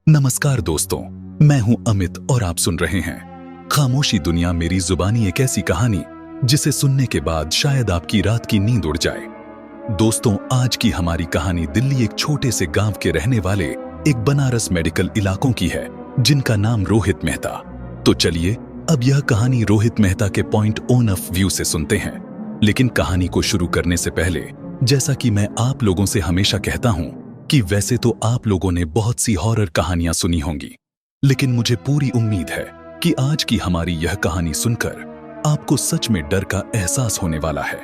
नमस्कार दोस्तों, मैं हूं अमित और आप सुन रहे हैं खामोशी दुनिया मेरी जुबानी, एक ऐसी कहानी जिसे सुनने के बाद शायद आपकी रात की नींद उड़ जाए। दोस्तों, आज की हमारी कहानी दिल्ली एक छोटे से गांव के रहने वाले एक बनारस मेडिकल इलाकों की है जिनका नाम रोहित मेहता। तो चलिए अब यह कहानी रोहित मेहता के पॉइंट ऑफ व्यू से सुनते हैं। लेकिन कहानी को शुरू करने से पहले, जैसा कि मैं आप लोगों से हमेशा कहता हूं कि वैसे तो आप लोगों ने बहुत सी हॉरर कहानियां सुनी होंगी, लेकिन मुझे पूरी उम्मीद है कि आज की हमारी यह कहानी सुनकर आपको सच में डर का एहसास होने वाला है।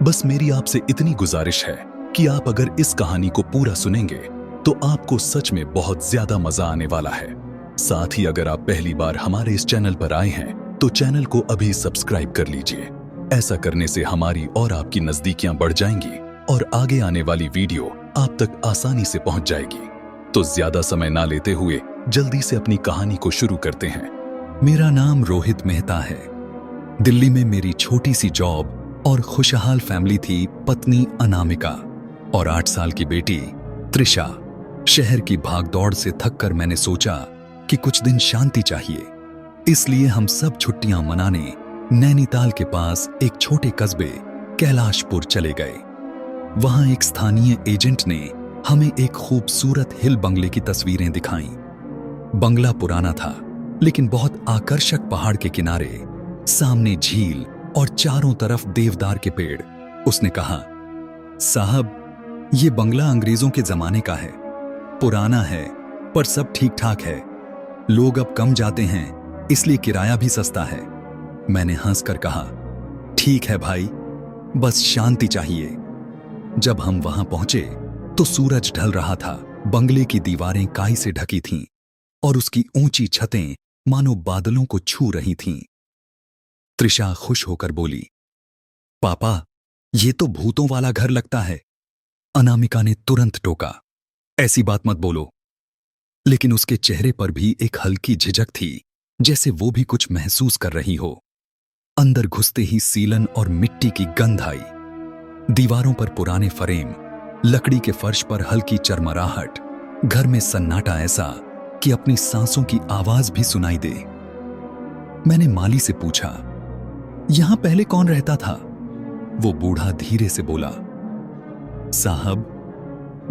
बस मेरी आपसे इतनी गुजारिश है कि आप अगर इस कहानी को पूरा सुनेंगे तो आपको सच में बहुत ज्यादा मजा आने वाला है। साथ ही अगर आप पहली बार हमारे इस चैनल पर आए हैं तो चैनल को अभी सब्सक्राइब कर लीजिए। ऐसा करने से हमारी और आपकी नजदीकियां बढ़ जाएंगी और आगे आने वाली वीडियो आप तक आसानी से पहुंच जाएगी। तो ज्यादा समय ना लेते हुए जल्दी से अपनी कहानी को शुरू करते हैं। मेरा नाम रोहित मेहता है। दिल्ली में मेरी छोटी सी जॉब और खुशहाल फैमिली थी। पत्नी अनामिका और 8 साल की बेटी त्रिशा। शहर की भागदौड़ से थककर मैंने सोचा कि कुछ दिन शांति चाहिए, इसलिए हम सब छुट्टियां मनाने नैनीताल के पास एक छोटे कस्बे कैलाशपुर चले गए। वहां एक स्थानीय एजेंट ने हमें एक खूबसूरत हिल बंगले की तस्वीरें दिखाईं। बंगला पुराना था, लेकिन बहुत आकर्षक पहाड़ के किनारे, सामने झील और चारों तरफ देवदार के पेड़। उसने कहा, साहब, ये बंगला अंग्रेजों के जमाने का है। पुराना है पर सब ठीक ठाक है। लोग अब कम जाते हैं, इसलिए किराया भी सस्ता है। मैंने हंसकर कहा, ठीक है भाई, बस शांति चाहिए। जब हम वहां पहुंचे तो सूरज ढल रहा था। बंगले की दीवारें काई से ढकी थीं और उसकी ऊंची छतें मानो बादलों को छू रही थीं। त्रिशा खुश होकर बोली, पापा, ये तो भूतों वाला घर लगता है। अनामिका ने तुरंत टोका, ऐसी बात मत बोलो। लेकिन उसके चेहरे पर भी एक हल्की झिझक थी, जैसे वो भी कुछ महसूस कर रही हो। अंदर घुसते ही सीलन और मिट्टी की गंध आई। दीवारों पर पुराने फ्रेम, लकड़ी के फर्श पर हल्की चरमराहट, घर में सन्नाटा ऐसा कि अपनी सांसों की आवाज भी सुनाई दे। मैंने माली से पूछा, यहां पहले कौन रहता था? वो बूढ़ा धीरे से बोला, साहब,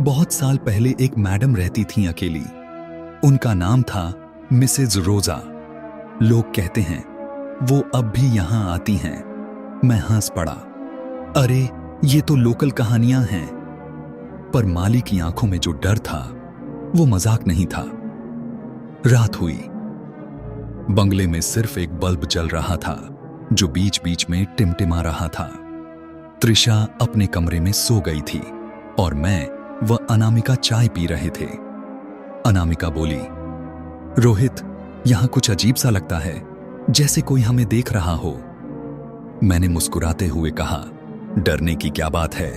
बहुत साल पहले एक मैडम रहती थीं अकेली। उनका नाम था मिसेज रोजा। लोग कहते हैं वो अब भी यहां आती हैं। मैं हंस पड़ा, अरे ये तो लोकल कहानियां हैं। पर माली की आंखों में जो डर था वो मजाक नहीं था। रात हुई। बंगले में सिर्फ एक बल्ब जल रहा था जो बीच बीच में टिमटिमा रहा था। त्रिशा अपने कमरे में सो गई थी और मैं व अनामिका चाय पी रहे थे। अनामिका बोली, रोहित, यहां कुछ अजीब सा लगता है, जैसे कोई हमें देख रहा हो। मैंने मुस्कुराते हुए कहा, डरने की क्या बात है,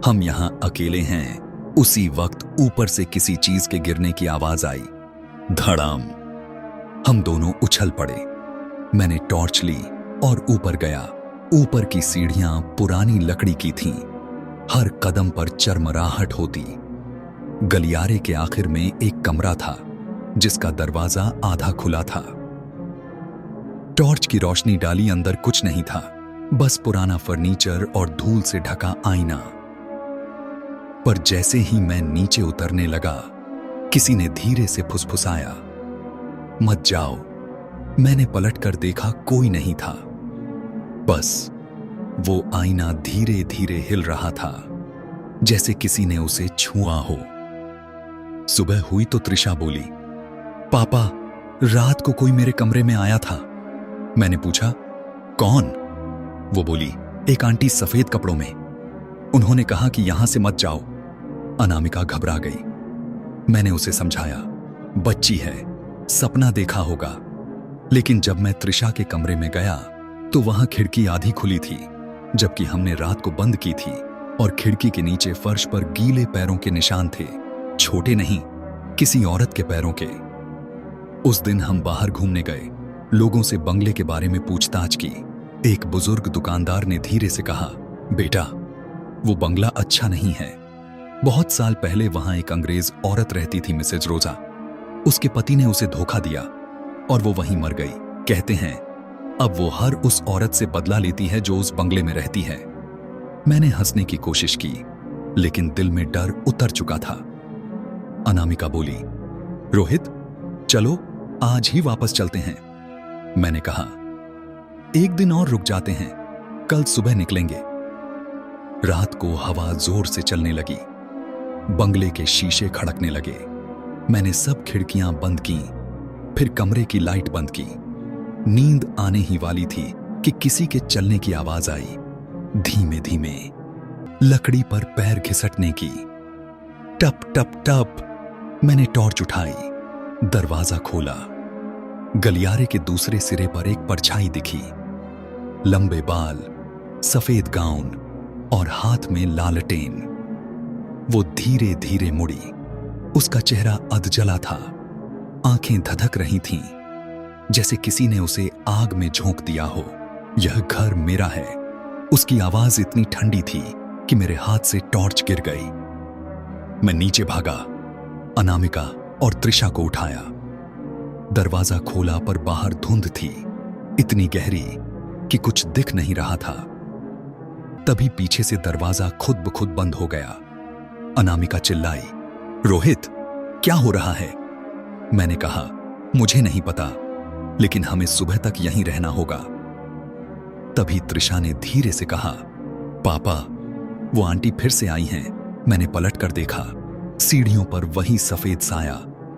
हम यहां अकेले हैं। उसी वक्त ऊपर से किसी चीज के गिरने की आवाज आई, धड़ाम। हम दोनों उछल पड़े। मैंने टॉर्च ली और ऊपर गया। ऊपर की सीढ़ियां पुरानी लकड़ी की थीं, हर कदम पर चरमराहट होती। गलियारे के आखिर में एक कमरा था जिसका दरवाजा आधा खुला था। टॉर्च की रोशनी डाली, अंदर कुछ नहीं था, बस पुराना फर्नीचर और धूल से ढका आईना। पर जैसे ही मैं नीचे उतरने लगा, किसी ने धीरे से फुसफुसाया, मत जाओ। मैंने पलटकर देखा, कोई नहीं था, बस वो आईना धीरे धीरे हिल रहा था, जैसे किसी ने उसे छुआ हो। सुबह हुई तो त्रिशा बोली, पापा, रात को कोई मेरे कमरे में आया था। मैंने पूछा, कौन? वो बोली, एक आंटी सफेद कपड़ों में। उन्होंने कहा कि यहां से मत जाओ। अनामिका घबरा गई। मैंने उसे समझाया, बच्ची है, सपना देखा होगा। लेकिन जब मैं त्रिशा के कमरे में गया तो वहां खिड़की आधी खुली थी, जबकि हमने रात को बंद की थी, और खिड़की के नीचे फर्श पर गीले पैरों के निशान थे, छोटे नहीं, किसी औरत के पैरों के। उस दिन हम बाहर घूमने गए, लोगों से बंगले के बारे में पूछताछ की। एक बुजुर्ग दुकानदार ने धीरे से कहा, बेटा, वो बंगला अच्छा नहीं है। बहुत साल पहले वहां एक अंग्रेज औरत रहती थी, मिसेज रोजा। उसके पति ने उसे धोखा दिया और वो वहीं मर गई। कहते हैं अब वो हर उस औरत से बदला लेती है जो उस बंगले में रहती है। मैंने हंसने की कोशिश की, लेकिन दिल में डर उतर चुका था। अनामिका बोली, रोहित चलो आज ही वापस चलते हैं। मैंने कहा, एक दिन और रुक जाते हैं, कल सुबह निकलेंगे। रात को हवा जोर से चलने लगी, बंगले के शीशे खड़कने लगे। मैंने सब खिड़कियां बंद की, फिर कमरे की लाइट बंद की। नींद आने ही वाली थी कि किसी के चलने की आवाज आई, धीमे धीमे, लकड़ी पर पैर घिसटने की। टप टप टप। मैंने टॉर्च उठाई, दरवाजा खोला। गलियारे के दूसरे सिरे पर एक परछाई दिखी, लंबे बाल, सफेद गाउन और हाथ में लालटेन। वो धीरे धीरे मुड़ी। उसका चेहरा अधजला था, आंखें धधक रही थीं, जैसे किसी ने उसे आग में झोंक दिया हो। यह घर मेरा है। उसकी आवाज इतनी ठंडी थी कि मेरे हाथ से टॉर्च गिर गई। मैं नीचे भागा, अनामिका और त्रिशा को उठाया। दरवाजा खोला पर बाहर धुंध थी, इतनी गहरी कि कुछ दिख नहीं रहा था। तभी पीछे से दरवाजा खुद ब खुद बंद हो गया। अनामिका चिल्लाई, रोहित क्या हो रहा है? मैंने कहा, मुझे नहीं पता, लेकिन हमें सुबह तक यहीं रहना होगा। तभी त्रिशा ने धीरे से कहा, पापा वो आंटी फिर से आई हैं। मैंने पलट कर देखा, सीढ़ियों पर वही सफेद साया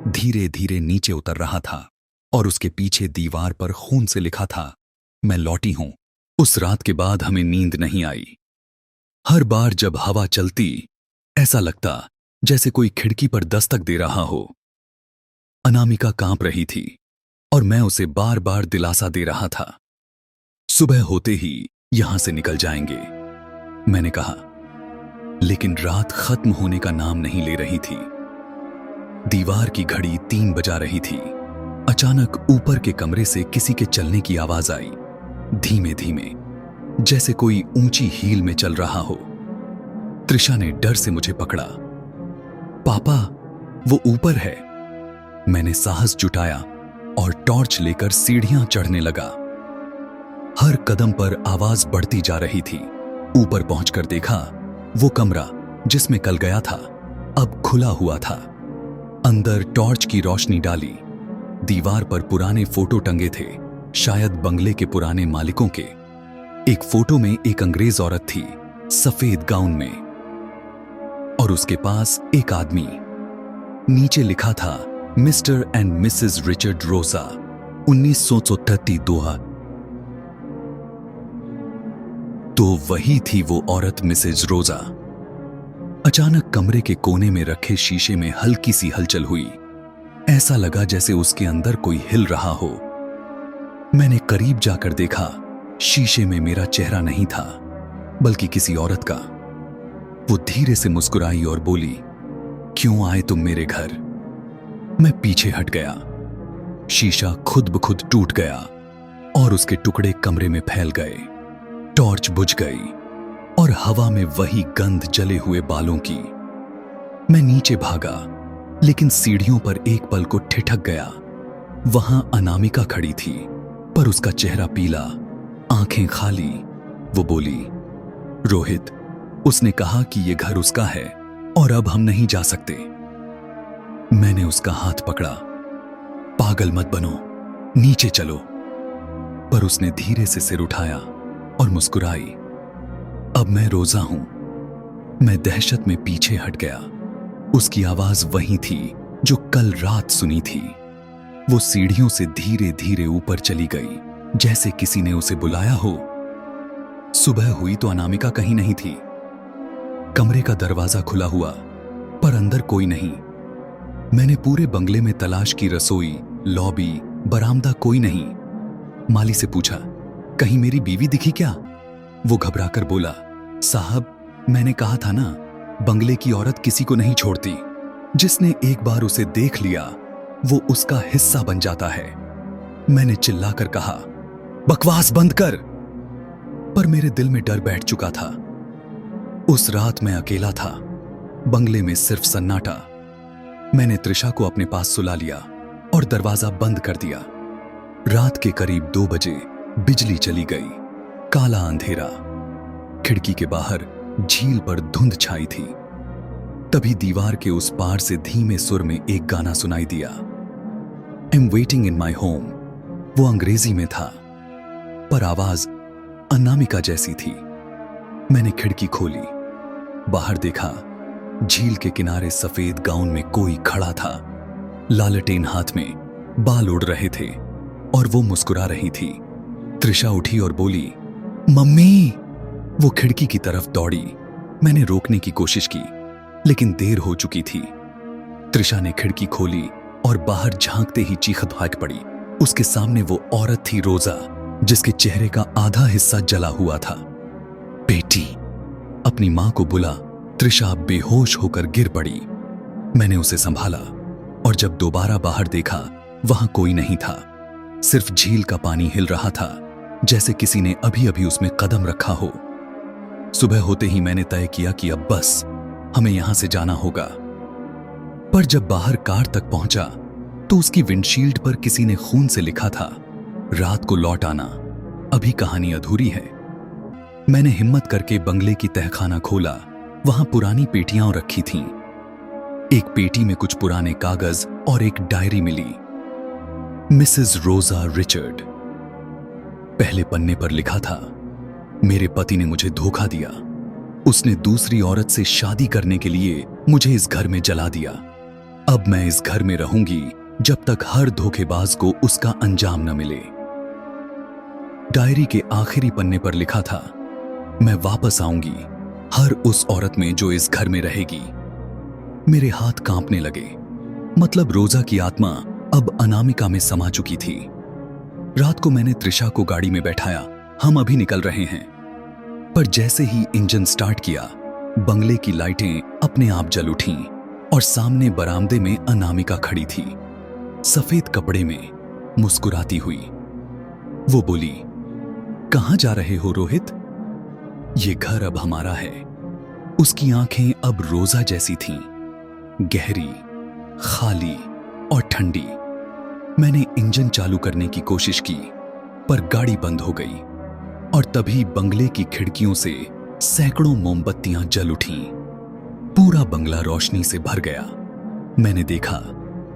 धीरे धीरे नीचे उतर रहा था और उसके पीछे दीवार पर खून से लिखा था, मैं लौटी हूं। उस रात के बाद हमें नींद नहीं आई। हर बार जब हवा चलती, ऐसा लगता जैसे कोई खिड़की पर दस्तक दे रहा हो। अनामिका कांप रही थी और मैं उसे बार बार दिलासा दे रहा था, सुबह होते ही यहां से निकल जाएंगे। मैंने कहा, लेकिन रात खत्म होने का नाम नहीं ले रही थी। दीवार की घड़ी 3 बजा रही थी। अचानक ऊपर के कमरे से किसी के चलने की आवाज आई, धीमे धीमे, जैसे कोई ऊंची हील में चल रहा हो। त्रिशा ने डर से मुझे पकड़ा। पापा वो ऊपर है। मैंने साहस जुटाया और टॉर्च लेकर सीढ़ियां चढ़ने लगा। हर कदम पर आवाज बढ़ती जा रही थी। ऊपर पहुंचकर देखा, वो कमरा जिसमें कल गया था अब खुला हुआ था। अंदर टॉर्च की रोशनी डाली। दीवार पर पुराने फोटो टंगे थे, शायद बंगले के पुराने मालिकों के। एक फोटो में एक अंग्रेज औरत थी, सफेद गाउन में, और उसके पास एक आदमी। नीचे लिखा था, मिस्टर एंड मिसेस रिचर्ड रोसा, 1932। तो वही थी वो औरत, मिसेस रोजा। अचानक कमरे के कोने में रखे शीशे में हल्की सी हलचल हुई। ऐसा लगा जैसे उसके अंदर कोई हिल रहा हो। मैंने करीब जाकर देखा, शीशे में मेरा चेहरा नहीं था, बल्कि किसी औरत का। वो धीरे से मुस्कुराई और बोली, क्यों आए तुम मेरे घर? मैं पीछे हट गया। शीशा खुद ब खुद टूट गया और उसके टुकड़े कमरे में फैल गए। टॉर्च बुझ गई और हवा में वही गंध जले हुए बालों की। मैं नीचे भागा, लेकिन सीढ़ियों पर एक पल को ठिठक गया। वहां अनामिका खड़ी थी, पर उसका चेहरा पीला, आंखें खाली। वो बोली, रोहित, उसने कहा कि ये घर उसका है और अब हम नहीं जा सकते। मैंने उसका हाथ पकड़ा। पागल मत बनो, नीचे चलो। पर उसने धीरे से सिर उठाया और मुस्कुराई। अब मैं रोजा हूं। मैं दहशत में पीछे हट गया। उसकी आवाज वही थी जो कल रात सुनी थी। वो सीढ़ियों से धीरे धीरे ऊपर चली गई, जैसे किसी ने उसे बुलाया हो। सुबह हुई तो अनामिका कहीं नहीं थी। कमरे का दरवाजा खुला हुआ, पर अंदर कोई नहीं। मैंने पूरे बंगले में तलाश की, रसोई, लॉबी, बरामदा, कोई नहीं। माली से पूछा, कहीं मेरी बीवी दिखी क्या? वो घबराकर बोला, साहब, मैंने कहा था ना, बंगले की औरत किसी को नहीं छोड़ती। जिसने एक बार उसे देख लिया, वो उसका हिस्सा बन जाता है। मैंने चिल्लाकर कहा, बकवास बंद कर। पर मेरे दिल में डर बैठ चुका था। उस रात मैं अकेला था, बंगले में सिर्फ सन्नाटा। मैंने त्रिशा को अपने पास सुला लिया और दरवाजा बंद कर दिया। रात के करीब 2 बजे बिजली चली गई। काला अंधेरा। खिड़की के बाहर झील पर धुंध छाई थी। तभी दीवार के उस पार से धीमे सुर में एक गाना सुनाई दिया। I am waiting in my home. वो अंग्रेजी में था, पर आवाज अनामिका जैसी थी। मैंने खिड़की खोली, बाहर देखा। झील के किनारे सफेद गाउन में कोई खड़ा था। लालटेन हाथ में, बाल उड़ रहे थे और वो मुस्कुरा रही थी। त्रिशा उठी और बोली, मम्मी। वो खिड़की की तरफ दौड़ी। मैंने रोकने की कोशिश की, लेकिन देर हो चुकी थी। त्रिशा ने खिड़की खोली और बाहर झांकते ही चीख भाग पड़ी। उसके सामने वो औरत थी, रोजा, जिसके चेहरे का आधा हिस्सा जला हुआ था। बेटी, अपनी मां को बुला। त्रिशा बेहोश होकर गिर पड़ी। मैंने उसे संभाला और जब दोबारा बाहर देखा, वहां कोई नहीं था। सिर्फ झील का पानी हिल रहा था, जैसे किसी ने अभी अभी उसमें कदम रखा हो। सुबह होते ही मैंने तय किया कि अब बस हमें यहां से जाना होगा। पर जब बाहर कार तक पहुंचा तो उसकी विंडशील्ड पर किसी ने खून से लिखा था, रात को लौट आना, अभी कहानी अधूरी है। मैंने हिम्मत करके बंगले की तहखाना खोला। वहां पुरानी पेटियां रखी थीं। एक पेटी में कुछ पुराने कागज और एक डायरी मिली। मिसेस रोजा रिचर्ड। पहले पन्ने पर लिखा था, मेरे पति ने मुझे धोखा दिया। उसने दूसरी औरत से शादी करने के लिए मुझे इस घर में जला दिया। अब मैं इस घर में रहूंगी जब तक हर धोखेबाज को उसका अंजाम न मिले। डायरी के आखिरी पन्ने पर लिखा था, मैं वापस आऊंगी हर उस औरत में जो इस घर में रहेगी। मेरे हाथ कांपने लगे। मतलब रोजा की आत्मा अब अनामिका में समा चुकी थी। रात को मैंने त्रिशा को गाड़ी में बैठाया। हम अभी निकल रहे हैं। पर जैसे ही इंजन स्टार्ट किया, बंगले की लाइटें अपने आप जल उठीं और सामने बरामदे में अनामिका खड़ी थी, सफेद कपड़े में, मुस्कुराती हुई। वो बोली, कहां जा रहे हो रोहित? ये घर अब हमारा है। उसकी आंखें अब रोजा जैसी थीं, गहरी, खाली और ठंडी। मैंने इंजन चालू करने की कोशिश की, पर गाड़ी बंद हो गई और तभी बंगले की खिड़कियों से सैकड़ों मोमबत्तियां जल उठीं। पूरा बंगला रोशनी से भर गया। मैंने देखा,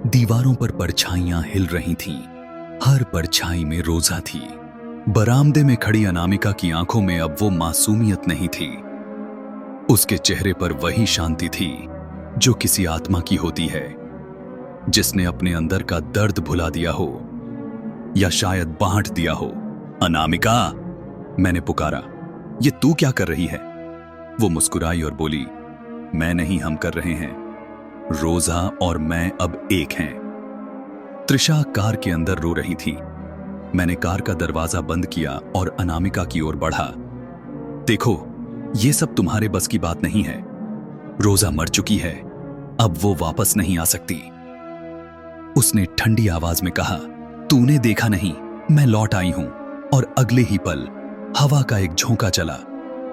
दीवारों पर परछाइयां हिल रही थीं। हर परछाई में रोजा थी। बरामदे में खड़ी अनामिका की आंखों में अब वो मासूमियत नहीं थी। उसके चेहरे पर वही शांति थी जो किसी आत्मा की होती है, जिसने अपने अंदर का दर्द भुला दिया हो या शायद बांट दिया हो। अनामिका, मैंने पुकारा, ये तू क्या कर रही है? वो मुस्कुराई और बोली, मैं नहीं, हम कर रहे हैं। रोजा और मैं अब एक हैं। त्रिशा कार के अंदर रो रही थी। मैंने कार का दरवाजा बंद किया और अनामिका की ओर बढ़ा। देखो, ये सब तुम्हारे बस की बात नहीं है। रोजा मर चुकी है, अब वो वापस नहीं आ सकती। उसने ठंडी आवाज में कहा, तूने देखा नहीं, मैं लौट आई हूं। और अगले ही पल हवा का एक झोंका चला।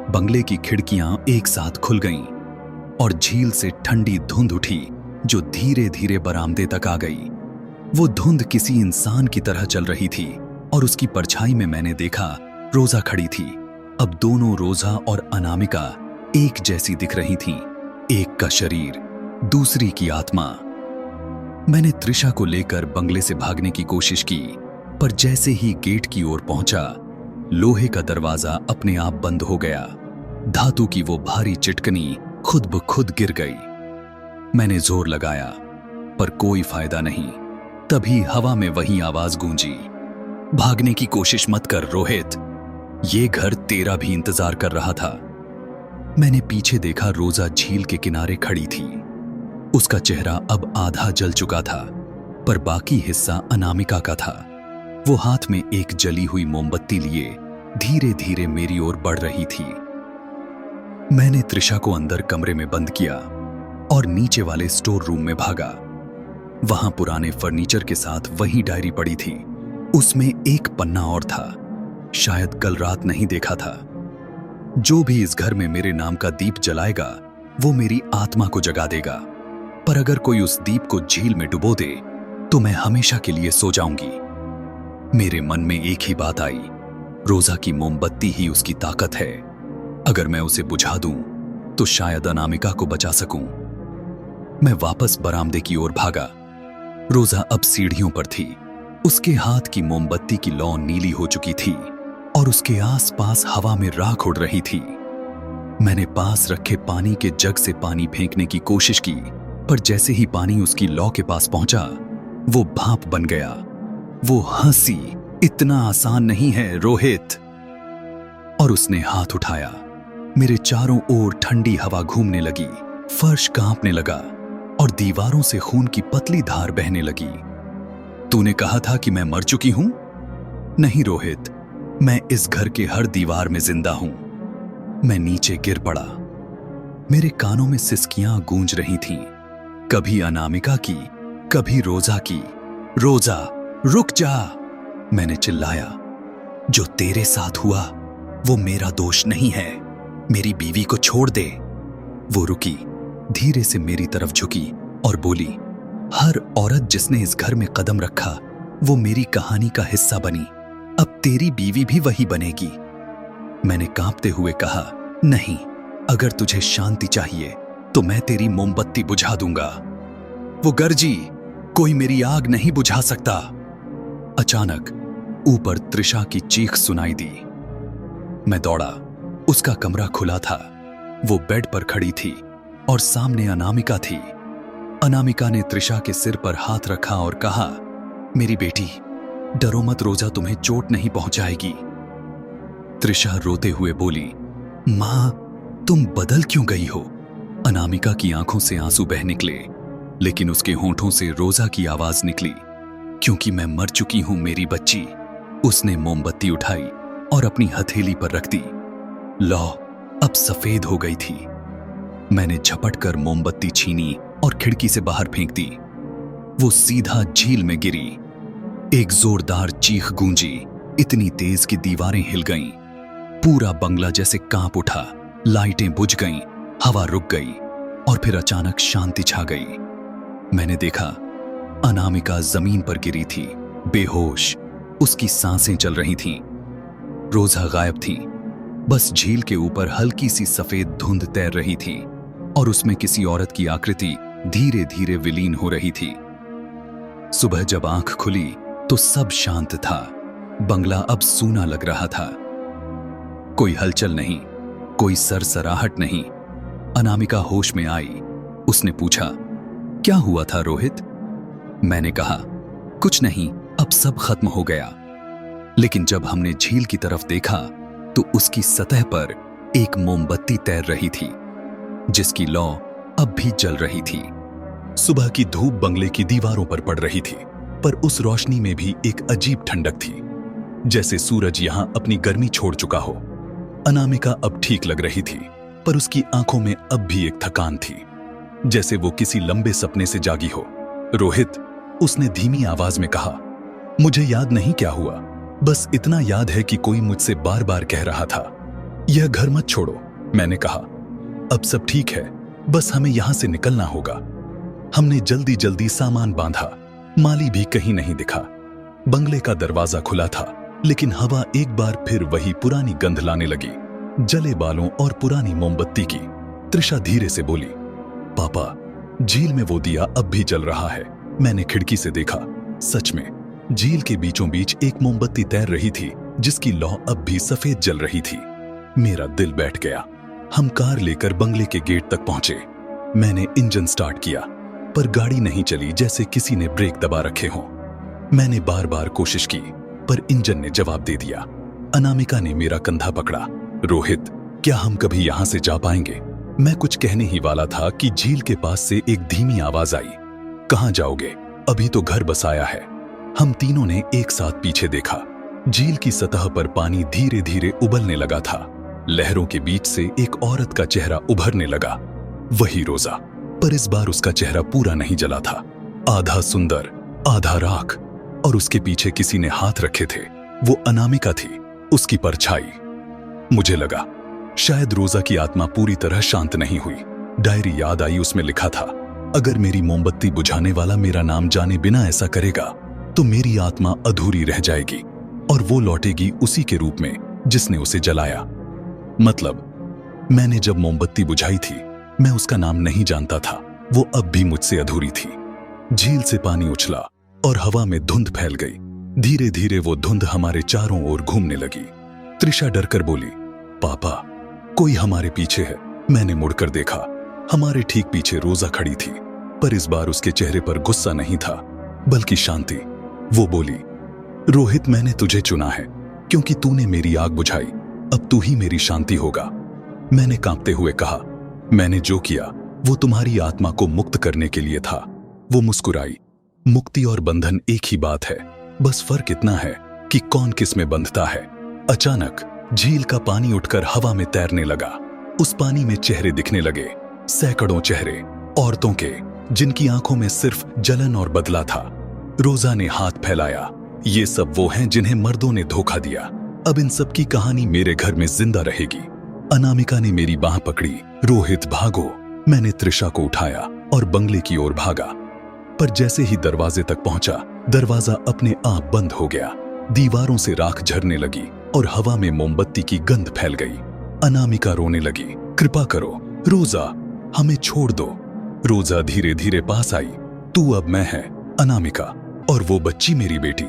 बंगले की खिड़कियां एक साथ खुल गईं और झील से ठंडी धुंध उठी जो धीरे धीरे बरामदे तक आ गई। वो धुंध किसी इंसान की तरह चल रही थी और उसकी परछाई में मैंने देखा, रोजा खड़ी थी। अब दोनों, रोजा और अनामिका, एक जैसी दिख रही थीं। एक का शरीर, दूसरी की आत्मा। मैंने त्रिशा को लेकर बंगले से भागने की कोशिश की, पर जैसे ही गेट की ओर पहुंचा, लोहे का दरवाजा अपने आप बंद हो गया। धातु की वो भारी चिटकनी खुद ब खुद गिर गई। मैंने जोर लगाया, पर कोई फायदा नहीं। तभी हवा में वही आवाज गूंजी, भागने की कोशिश मत कर रोहित, ये घर तेरा भी इंतजार कर रहा था। मैंने पीछे देखा, रोजा झील के किनारे खड़ी थी। उसका चेहरा अब आधा जल चुका था, पर बाकी हिस्सा अनामिका का था। वो हाथ में एक जली हुई मोमबत्ती लिए धीरे धीरे मेरी ओर बढ़ रही थी। मैंने त्रिशा को अंदर कमरे में बंद किया और नीचे वाले स्टोर रूम में भागा। वहां पुराने फर्नीचर के साथ वही डायरी पड़ी थी। उसमें एक पन्ना और था, शायद कल रात नहीं देखा था। जो भी इस घर में मेरे नाम का दीप जलाएगा, वो मेरी आत्मा को जगा देगा। पर अगर कोई उस दीप को झील में डुबो दे, तो मैं हमेशा के लिए सो जाऊंगी। मेरे मन में एक ही बात आई, रोजा की मोमबत्ती ही उसकी ताकत है। अगर मैं उसे बुझा दूं तो शायद अनामिका को बचा सकूं। मैं वापस बरामदे की ओर भागा। रोजा अब सीढ़ियों पर थी। उसके हाथ की मोमबत्ती की लौ नीली हो चुकी थी और उसके आसपास हवा में राख उड़ रही थी। मैंने पास रखे पानी के जग से पानी फेंकने की कोशिश की, पर जैसे ही पानी उसकी लौ के पास पहुंचा, वो भाप बन गया। वो हंसी, इतना आसान नहीं है रोहित। और उसने हाथ उठाया। मेरे चारों ओर ठंडी हवा घूमने लगी, फर्श कांपने लगा और दीवारों से खून की पतली धार बहने लगी। तूने कहा था कि मैं मर चुकी हूं? नहीं रोहित, मैं इस घर के हर दीवार में जिंदा हूं। मैं नीचे गिर पड़ा। मेरे कानों में सिसकियां गूंज रही थीं, कभी अनामिका की, कभी रोजा की। रोजा, रुक जा! मैंने चिल्लाया। जो तेरे साथ हुआ वो मेरा दोष नहीं है। मेरी बीवी को छोड़ दे। वो रुकी, धीरे से मेरी तरफ झुकी और बोली, हर औरत जिसने इस घर में कदम रखा वो मेरी कहानी का हिस्सा बनी। अब तेरी बीवी भी वही बनेगी। मैंने कांपते हुए कहा, नहीं, अगर तुझे शांति चाहिए तो मैं तेरी मोमबत्ती बुझा दूंगा। वो गरजी, कोई मेरी आग नहीं बुझा सकता। अचानक ऊपर त्रिशा की चीख सुनाई दी। मैं दौड़ा। उसका कमरा खुला था। वो बेड पर खड़ी थी और सामने अनामिका थी। अनामिका ने त्रिशा के सिर पर हाथ रखा और कहा, मेरी बेटी, डरो मत, रोजा तुम्हें चोट नहीं पहुंचाएगी। त्रिशा रोते हुए बोली, मां, तुम बदल क्यों गई हो? अनामिका की आंखों से आंसू बह निकले, लेकिन उसके होंठों से रोजा की आवाज निकली, क्योंकि मैं मर चुकी हूं मेरी बच्ची। उसने मोमबत्ती उठाई और अपनी हथेली पर रख दी। लौ अब सफेद हो गई थी। मैंने झपट कर मोमबत्ती छीनी और खिड़की से बाहर फेंक दी। वो सीधा झील में गिरी। एक जोरदार चीख गूंजी, इतनी तेज कि दीवारें हिल गईं। पूरा बंगला जैसे कांप उठा। लाइटें बुझ गईं, हवा रुक गई और फिर अचानक शांति छा गई। मैंने देखा, अनामिका जमीन पर गिरी थी, बेहोश। उसकी सांसें चल रही थीं। रोजा गायब थी। बस झील के ऊपर हल्की सी सफेद धुंध तैर रही थी और उसमें किसी औरत की आकृति धीरे धीरे विलीन हो रही थी। सुबह जब आंख खुली तो सब शांत था। बंगला अब सूना लग रहा था। कोई हलचल नहीं, कोई सरसराहट नहीं। अनामिका होश में आई। उसने पूछा, क्या हुआ था रोहित? मैंने कहा, कुछ नहीं, अब सब खत्म हो गया। लेकिन जब हमने झील की तरफ देखा तो उसकी सतह पर एक मोमबत्ती तैर रही थी, जिसकी लौ अब भी जल रही थी। सुबह की धूप बंगले की दीवारों पर पड़ रही थी, पर उस रोशनी में भी एक अजीब ठंडक थी, जैसे सूरज यहां अपनी गर्मी छोड़ चुका हो। अनामिका अब ठीक लग रही थी, पर उसकी आंखों में अब भी एक थकान थी, जैसे वो किसी लंबे सपने से जागी हो। रोहित, उसने धीमी आवाज में कहा, मुझे याद नहीं क्या हुआ, बस इतना याद है कि कोई मुझसे बार बार कह रहा था, यह घर मत छोड़ो। मैंने कहा, अब सब ठीक है, बस हमें यहां से निकलना होगा। हमने जल्दी जल्दी सामान बांधा। माली भी कहीं नहीं दिखा। बंगले का दरवाजा खुला था, लेकिन हवा एक बार फिर वही पुरानी गंध लाने लगी, जले बालों और पुरानी मोमबत्ती की। त्रिशा धीरे से बोली, पापा, झील में वो दिया अब भी जल रहा है। मैंने खिड़की से देखा। सच में झील के बीचों बीच एक मोमबत्ती तैर रही थी, जिसकी लौ अब भी सफेद जल रही थी। मेरा दिल बैठ गया। हम कार लेकर बंगले के गेट तक पहुंचे। मैंने इंजन स्टार्ट किया, पर गाड़ी नहीं चली, जैसे किसी ने ब्रेक दबा रखे हों। मैंने बार बार कोशिश की, पर इंजन ने जवाब दे दिया। अनामिका ने मेरा कंधा पकड़ा। रोहित, क्या हम कभी यहां से जा पाएंगे? मैं कुछ कहने ही वाला था कि झील के पास से एक धीमी आवाज आई, कहां जाओगे? अभी तो घर बसाया है। हम तीनों ने एक साथ पीछे देखा। झील की सतह पर पानी धीरे धीरे उबलने लगा था। लहरों के बीच से एक औरत का चेहरा उभरने लगा, वही रोजा, पर इस बार उसका चेहरा पूरा नहीं जला था, आधा सुंदर आधा राख, और उसके पीछे किसी ने हाथ रखे थे। वो अनामिका थी, उसकी परछाई। मुझे लगा शायद रोजा की आत्मा पूरी तरह शांत नहीं हुई। डायरी याद आई, उसमें लिखा था, अगर मेरी मोमबत्ती बुझाने वाला मेरा नाम जाने बिना ऐसा करेगा तो मेरी आत्मा अधूरी रह जाएगी और वो लौटेगी उसी के रूप में जिसने उसे जलाया। मतलब मैंने जब मोमबत्ती बुझाई थी मैं उसका नाम नहीं जानता था, वो अब भी मुझसे अधूरी थी। झील से पानी उछला और हवा में धुंध फैल गई। धीरे धीरे वो धुंध हमारे चारों ओर घूमने लगी। त्रिशा डरकर बोली, पापा कोई हमारे पीछे है। मैंने मुड़कर देखा, हमारे ठीक पीछे रोजा खड़ी थी, पर इस बार उसके चेहरे पर गुस्सा नहीं था बल्कि शांति। वो बोली, रोहित मैंने तुझे चुना है क्योंकि तूने मेरी आग बुझाई, अब तू ही मेरी शांति होगा। मैंने कांपते हुए कहा, मैंने जो किया वो तुम्हारी आत्मा को मुक्त करने के लिए था। वो मुस्कुराई, मुक्ति और बंधन एक ही बात है, बस फर्क इतना है कि कौन किस में बंधता है। अचानक झील का पानी उठकर हवा में तैरने लगा। उस पानी में चेहरे दिखने लगे, सैकड़ों चेहरे, औरतों के जिनकी आंखों में सिर्फ जलन और बदला था। रोजा ने हाथ फैलाया, ये सब वो हैं जिन्हें मर्दों ने धोखा दिया। अब इन सब की कहानी मेरे घर में जिंदा रहेगी। अनामिका ने मेरी बांह पकड़ी, रोहित भागो। मैंने त्रिशा को उठाया और बंगले की ओर भागा, पर जैसे ही दरवाजे तक पहुंचा दरवाजा अपने आप बंद हो गया। दीवारों से राख झरने लगी और हवा में मोमबत्ती की गंध फैल गई। अनामिका रोने लगी, कृपा करो रोजा, हमें छोड़ दो। रोजा धीरे धीरे पास आई, तू अब मैं है अनामिका, और वो बच्ची मेरी बेटी।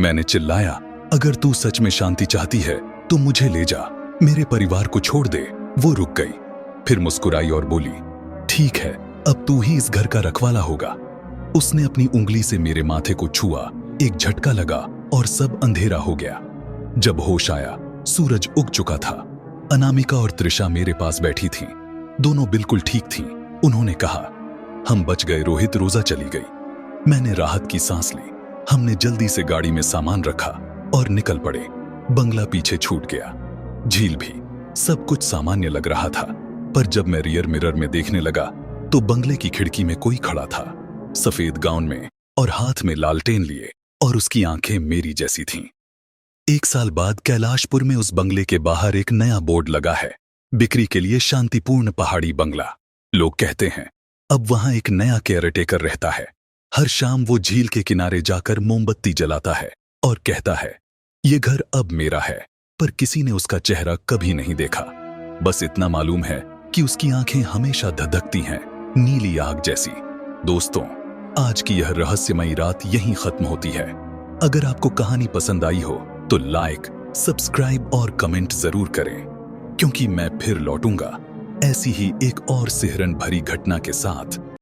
मैंने चिल्लाया, अगर तू सच में शांति चाहती है तो मुझे ले जा, मेरे परिवार को छोड़ दे। वो रुक गई, फिर मुस्कुराई और बोली, ठीक है, अब तू ही इस घर का रखवाला होगा। उसने अपनी उंगली से मेरे माथे को छुआ, एक झटका लगा और सब अंधेरा हो गया। जब होश आया सूरज उग चुका था। अनामिका और त्रिशा मेरे पास बैठी थीं, दोनों बिल्कुल ठीक थीं। उन्होंने कहा, हम बच गए रोहित, रोजा चली गई। मैंने राहत की सांस ली। हमने जल्दी से गाड़ी में सामान रखा और निकल पड़े। बंगला पीछे छूट गया, झील भी, सब कुछ सामान्य लग रहा था। पर जब मैं रियर मिरर में देखने लगा तो बंगले की खिड़की में कोई खड़ा था, सफेद गाउन में और हाथ में लालटेन लिए, और उसकी आंखें मेरी जैसी थीं। 1 साल बाद कैलाशपुर में उस बंगले के बाहर एक नया बोर्ड लगा है, बिक्री के लिए शांतिपूर्ण पहाड़ी बंगला। लोग कहते हैं अब वहां एक नया केयरटेकर रहता है। हर शाम वो झील के किनारे जाकर मोमबत्ती जलाता है और कहता है, ये घर अब मेरा है। पर किसी ने उसका चेहरा कभी नहीं देखा। बस इतना मालूम है कि उसकी आंखें हमेशा धधकती हैं, नीली आग जैसी। दोस्तों, आज की यह रहस्यमयी रात यहीं खत्म होती है। अगर आपको कहानी पसंद आई हो तो लाइक, सब्सक्राइब और कमेंट जरूर करें, क्योंकि मैं फिर लौटूंगा ऐसी ही एक और सिहरन भरी घटना के साथ।